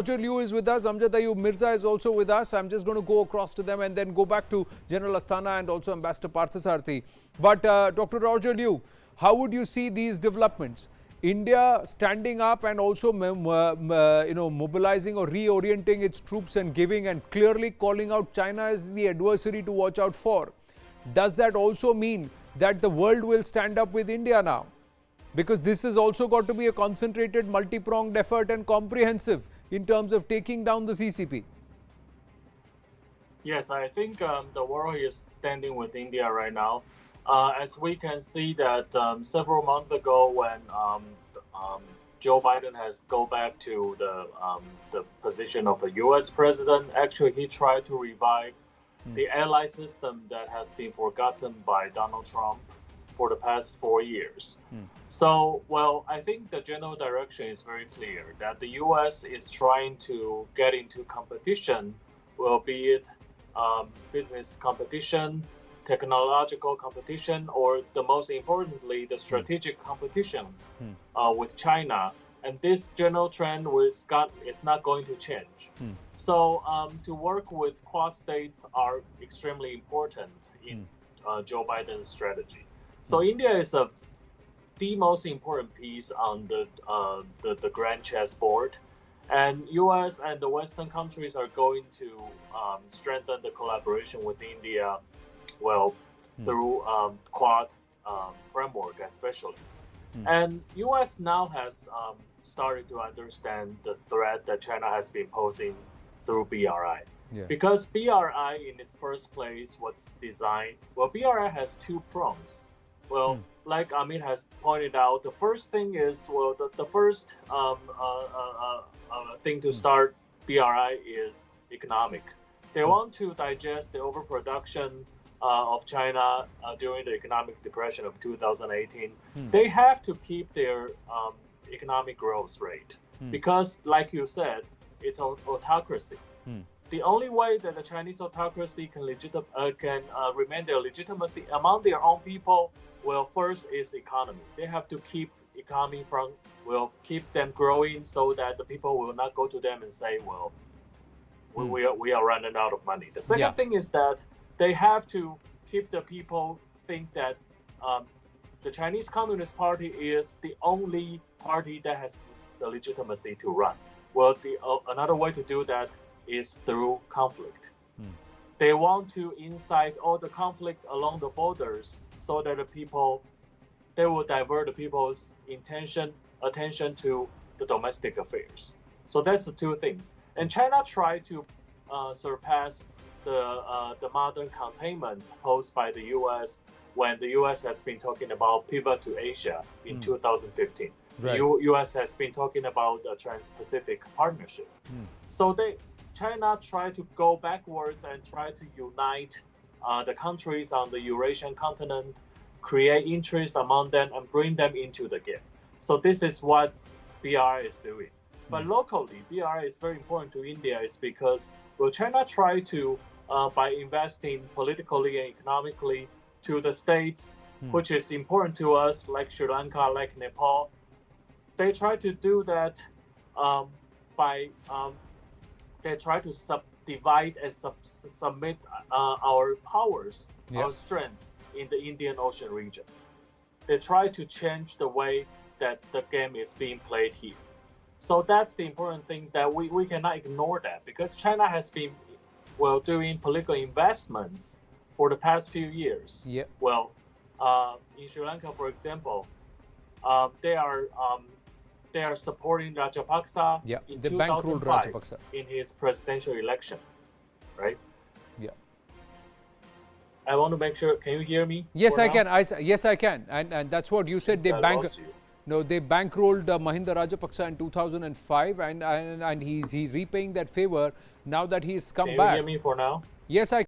Roger Liu is with us. Amjad Ayub Mirza is also with us. I'm just going to go across to them and then go back to General Asthana and also Ambassador Parthasarathi. But Dr. Roger Liu, how would you see these developments? India standing up and also mobilizing or reorienting its troops and giving and clearly calling out China as the adversary to watch out for. Does that also mean that the world will stand up with India now? Because this has also got to be a concentrated, multi-pronged effort and comprehensive in terms of taking down the CCP. Yes, I think the world is standing with India right now. As we can see that several months ago when Joe Biden has go back to the position of a U.S. president, actually he tried to revive the ally system that has been forgotten by Donald Trump for the past 4 years. So, well, I think the general direction is very clear that the U.S. is trying to get into competition, well, be it business competition, technological competition, or the most importantly, the strategic competition with China. And this general trend is not going to change. So to work with Quad states are extremely important in Joe Biden's strategy. So India is the most important piece on the grand chessboard, and U.S. and the Western countries are going to strengthen the collaboration with India, well, through Quad framework especially. And U.S. now has started to understand the threat that China has been posing through BRI. Because BRI in its first place was designed, well, BRI has two prongs. Well, like Amit has pointed out, the first thing is, well, the first thing to start BRI is economic. They want to digest the overproduction of China during the economic depression of 2018. They have to keep their economic growth rate because, like you said, it's an autocracy. The only way that the Chinese autocracy can remain their legitimacy among their own people, well, first is economy. They have to keep economy keep them growing so that the people will not go to them and say, well, we are running out of money. The second thing is that they have to keep the people think that the Chinese Communist Party is the only party that has the legitimacy to run. Well, another way to do that is through conflict. They want to incite all the conflict along the borders so that they will divert the people's attention to the domestic affairs. So that's the two things. And China tried to surpass the modern containment posed by the U.S. when the U.S. has been talking about pivot to Asia in 2015. The U.S. has been talking about the Trans-Pacific Partnership. So China tried to go backwards and try to unite the countries on the Eurasian continent, create interest among them, and bring them into the game. So this is what BRI is doing. But locally, BRI is very important to India is because, well, China tried to, by investing politically and economically to the states, which is important to us, like Sri Lanka, like Nepal, they try to do that they try to subdivide and submit our powers, our strength in the Indian Ocean region. They try to change the way that the game is being played here. So that's the important thing that we cannot ignore that because China has been, well, doing political investments for the past few years. Well, in Sri Lanka, for example, they are supporting Rajapaksa in 2005 in his presidential election, right? I want to make sure. Can you hear me? Yes, I can. Yes, I can. And that's what you said. They bankrolled Mahinda Rajapaksa in 2005, and he's repaying that favor now that he's come back. Can you hear me for now? Yes, I